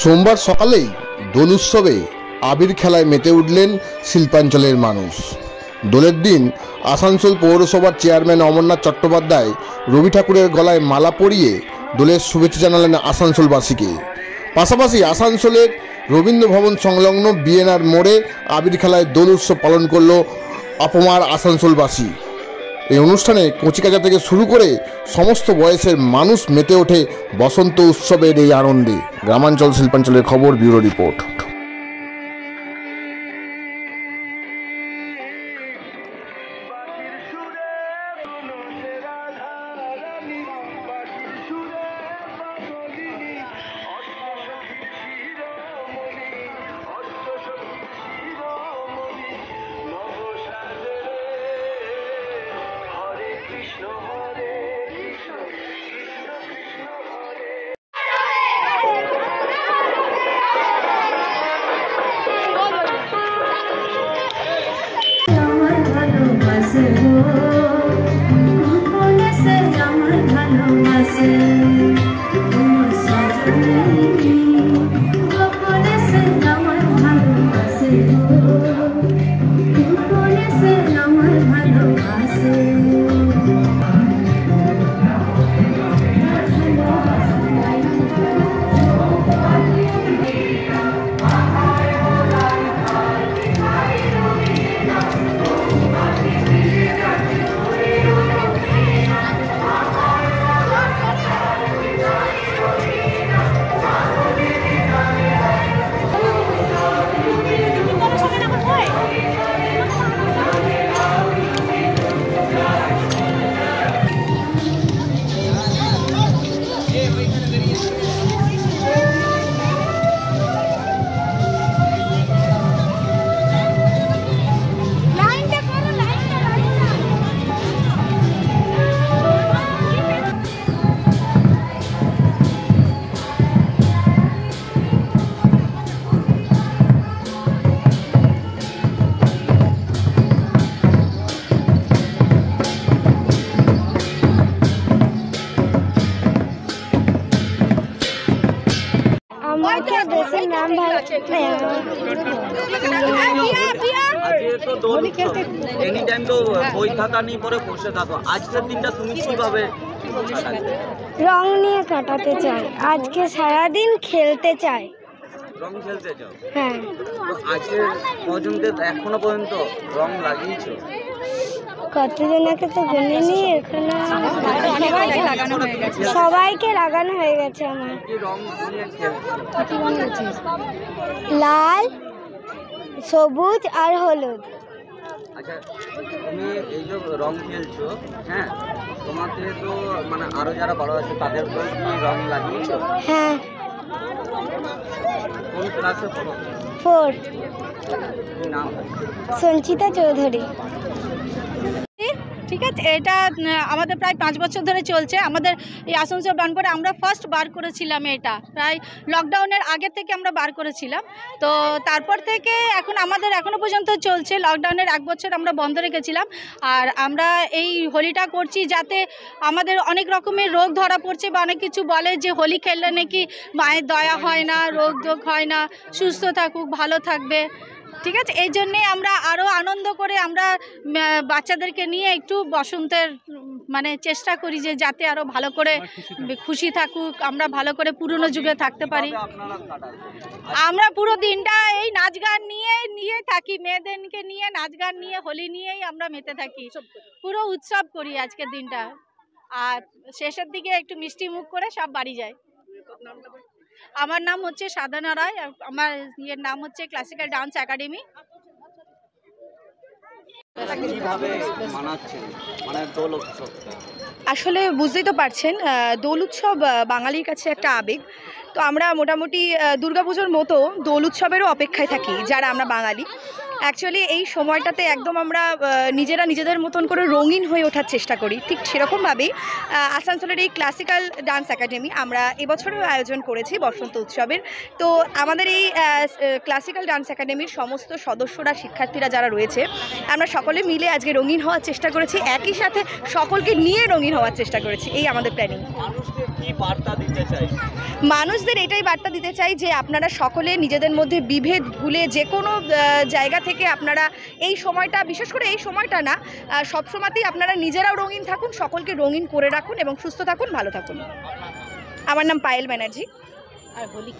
সোমবার সকালেই দোল উৎসবে আবির খেলায় মেতে উঠলেন শিল্পাঞ্চলের মানুষ। দোলের দিন আসানসোল পৌরসভার চেয়ারম্যান অমরনাথ চট্টোপাধ্যায় রবি ঠাকুরের গলায় মালা পরিয়ে দোলের শুভেচ্ছা জানালেন আসানসোলবাসীকে। পাশাপাশি আসানসোলের রবীন্দ্র ভবন সংলগ্ন বিএনআর মোড়ে আবির খেলায় দোল উৎসব পালন করল অপমার আসানসোলবাসী। এই অনুষ্ঠানে কচিকাঁচা থেকে শুরু করে সমস্ত বয়সের মানুষ মেতে ওঠে বসন্ত উৎসবের এই আনন্দে। গ্রামাঞ্চল শিল্পাঞ্চলের খবর, ব্যুরো রিপোর্ট। এনি টাইম তো বই খাতা নিয়ে পরে বসে থাকো, আজকের দিনটা তুমি কিভাবে রং নিয়ে কাটাতে চাই? আজকে সারাদিন খেলতে চাই। রং খেলতে চাও? হ্যাঁ। তো আজকে পর্যন্ত এখনো পর্যন্ত রং লাগিয়েছো? কতজনকে তো গুনিনি, এখানে সবাইকে লাগানো হয়ে গেছে। আমার কি রং নিয়ে খেলছো? লাল, সবুজ আর হলুদ। আচ্ছা, তুমি এই যে রং খেলছো, হ্যাঁ, তোমাকে তো মানে আরো যারা বড় আছে তাদের তো কি রং লাগিয়েছো? হ্যাঁ। কোন ক্লাসে পড়ো? 4। কি নাম? সঞ্চিতা চৌধুরী। ঠিক আছে, এটা আমাদের প্রায় 5 বছর ধরে চলছে। আমাদের এই আসানসোল বানপুরে আমরা ফার্স্ট বার করেছিলাম, এটা প্রায় লকডাউনের আগে থেকে আমরা বার করেছিলাম। তো তারপর থেকে এখন আমাদের এখনও পর্যন্ত চলছে। লকডাউনের 1 বছর আমরা বন্ধ রেখেছিলাম। আর আমরা এই হোলিটা করছি যাতে আমাদের অনেক রকমের রোগ ধরা পড়ছে, বা অনেক কিছু বলে যে হোলি খেললে নাকি মায়ের দয়া হয় না, রোগ হয় না, সুস্থ থাকুক, ভালো থাকবে। ঠিক আছে, এই জন্যে আমরা আরও আনন্দ করে আমরা বাচ্চাদেরকে নিয়ে একটু বসন্তের মানে চেষ্টা করি যে যাতে আরও ভালো করে খুশি থাকুক, আমরা ভালো করে পুরনো যুগে থাকতে পারি। আমরা পুরো দিনটা এই নাচ গান নিয়ে থাকি, মেয়েদেরকে নিয়ে নাচ গান নিয়ে, হোলি নিয়েই আমরা মেতে থাকি, পুরো উৎসব করি আজকের দিনটা। আর শেষের দিকে একটু মিষ্টি মুখ করে সব বাড়ি যায়। আমার নাম হচ্ছে সাধনা রায়, আমার ইয়ের নাম হচ্ছে ক্লাসিক্যাল ডান্স একাডেমি। আসলে বুঝতেই তো পারছেন, দোল উৎসব বাঙালির কাছে একটা আবেগ। তো আমরা মোটামুটি দুর্গাপুজোর মতো দোল উৎসবেরও অপেক্ষায় থাকি যারা আমরা বাঙালি। অ্যাকচুয়ালি এই সময়টাতে একদম আমরা নিজেরা নিজেদের মতন করে রঙিন হয়ে ওঠার চেষ্টা করি। ঠিক সেরকমভাবেই আসানসোলের এই ক্লাসিক্যাল ডান্স একাডেমি আমরা এবছরেও আয়োজন করেছি বসন্ত উৎসবের। তো আমাদের এই ক্লাসিক্যাল ডান্স একাডেমির সমস্ত সদস্যরা, শিক্ষার্থীরা যারা রয়েছে, আমরা সকলে মিলে আজকে রঙিন হওয়ার চেষ্টা করেছি, একই সাথে সকলকে নিয়ে রঙিন হওয়ার চেষ্টা করেছি। এই আমাদের প্ল্যানিং। মানুষদের এটাই বার্তা দিতে চাই যে আপনারা সকলে নিজেদের মধ্যে বিভেদ ভুলে যে কোনো জায়গা থেকে আপনারা এই সময়টা, বিশেষ করে এই সময়টা না, সবসময়তেই আপনারা নিজেরাও রঙিন থাকুন, সকলকে রঙিন করে রাখুন এবং সুস্থ থাকুন, ভালো থাকুন। আমার নাম পায়েল ব্যানার্জি। আর হোলি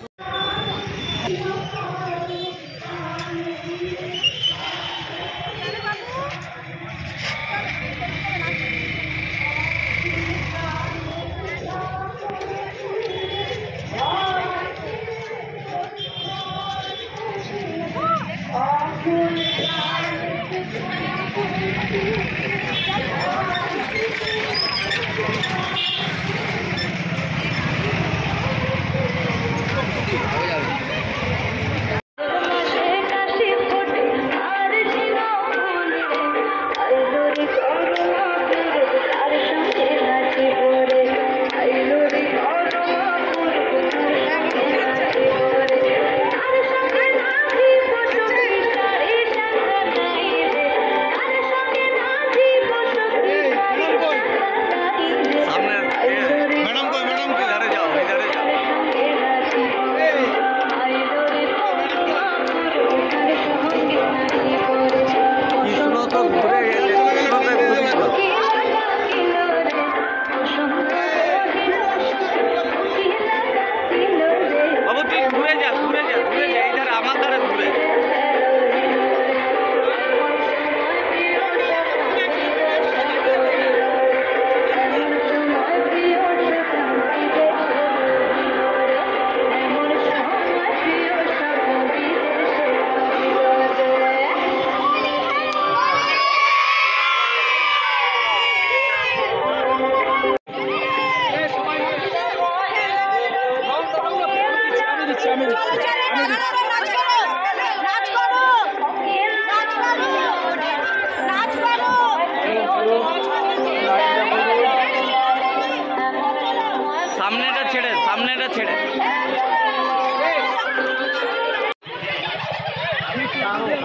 সামনেটা ছেড়ে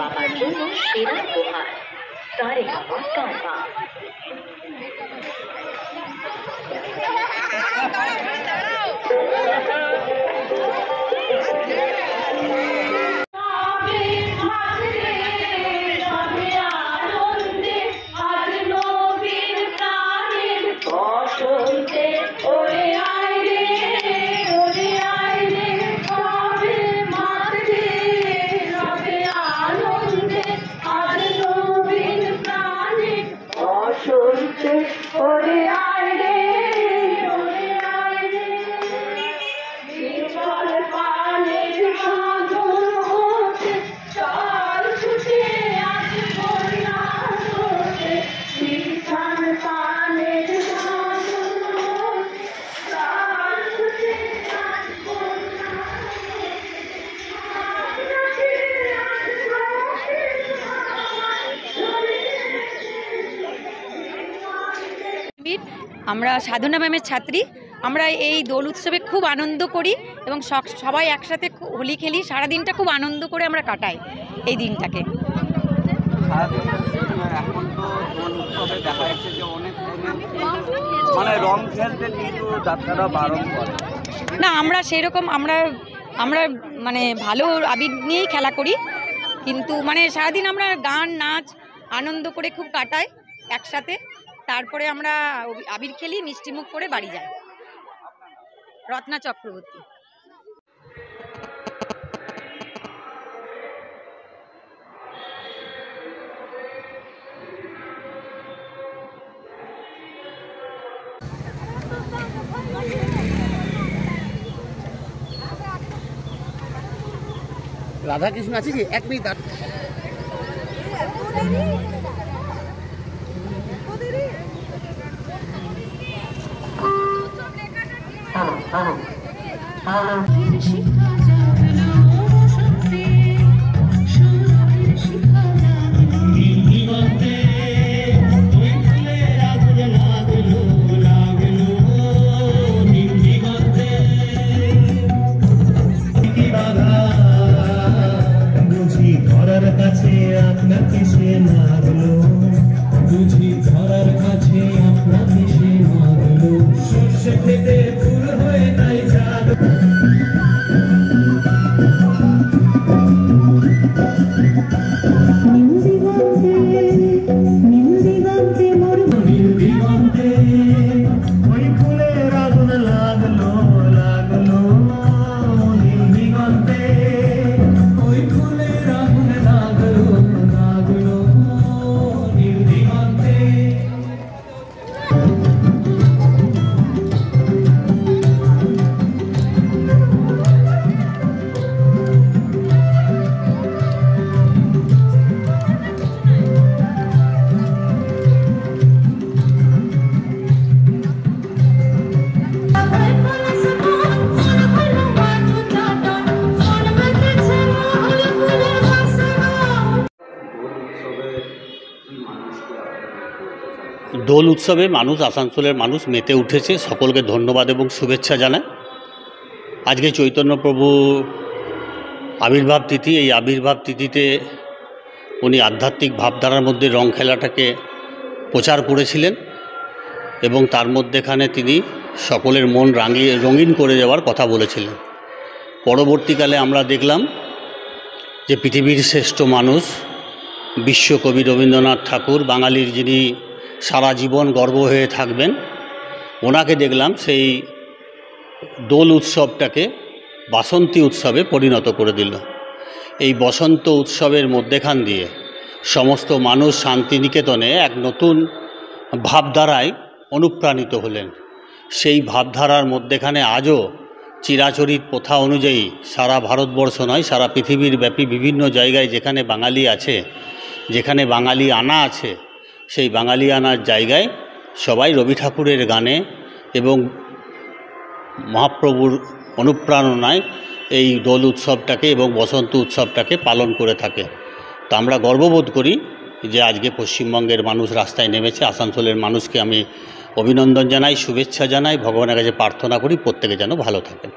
বাবার জন্য সেরা উপহার সারেগামা কারবা। আমরা সাধনা ম্যামের ছাত্রী। আমরা এই দোল উৎসবে খুব আনন্দ করি এবং সবাই একসাথে হোলি খেলি। সারাদিনটা খুব আনন্দ করে আমরা কাটাই এই দিনটাকে। এখন তো দোল উৎসবে দেখা যাচ্ছে যে অনেক মানে রং খেলতে কিন্তু ডাক্তাররা বারণ করে না। আমরা সেরকম আমরা মানে ভালো আবির নিয়েই খেলা করি, কিন্তু মানে সারাদিন আমরা গান নাচ আনন্দ করে খুব কাটাই একসাথে। তারপরে আমরা আবির খেলি, মিষ্টিমুখ করে বাড়ি যাই। রত্না চক্রবর্তী। রাধা কৃষ্ণ আছে কি? এক মিনিট। শিখা দোল উৎসবে মানুষ, আসানসোলের মানুষ মেতে উঠেছে। সকলকে ধন্যবাদ এবং শুভেচ্ছা জানায়। আজকে চৈতন্যপ্রভু আবির্ভাব তিথি। এই আবির্ভাব তিথিতে উনি আধ্যাত্মিক ভাবধারার মধ্যে রং খেলাটাকে প্রচার করেছিলেন এবং তার মধ্যেখানে তিনি সকলের মন রঙিন করে যাওয়ার কথা বলেছিলেন। পরবর্তীকালে আমরা দেখলাম যে পৃথিবীর শ্রেষ্ঠ মানুষ বিশ্বকবি রবীন্দ্রনাথ ঠাকুর, বাঙালির যিনি সারা জীবন গর্ব হয়ে থাকবেন, ওনাকে দেখলাম সেই দোল উৎসবটাকে বাসন্তী উৎসবে পরিণত করে দিল। এই বসন্ত উৎসবের মধ্যেখান দিয়ে সমস্ত মানুষ শান্তিনিকেতনে এক নতুন ভাবধারায় অনুপ্রাণিত হলেন। সেই ভাবধারার মধ্যেখানে আজও চিরাচরিত প্রথা অনুযায়ী সারা ভারতবর্ষ নয়, সারা পৃথিবীর ব্যাপী বিভিন্ন জায়গায় যেখানে বাঙালি আছে, যেখানে বাঙালি আনা আছে, সেই বাঙালি আনার জায়গায় সবাই রবি ঠাকুরের গানে এবং মহাপ্রভুর অনুপ্রেরণায় এই দোল উৎসবটাকে এবং বসন্ত উৎসবটাকে পালন করে থাকে। তো আমরা গর্ববোধ করি যে আজকে পশ্চিমবঙ্গের মানুষ রাস্তায় নেমেছে। আসানসোলের মানুষকে আমি অভিনন্দন জানাই, শুভেচ্ছা জানাই, ভগবানের কাছে প্রার্থনা করি প্রত্যেকে যেন ভালো থাকেন।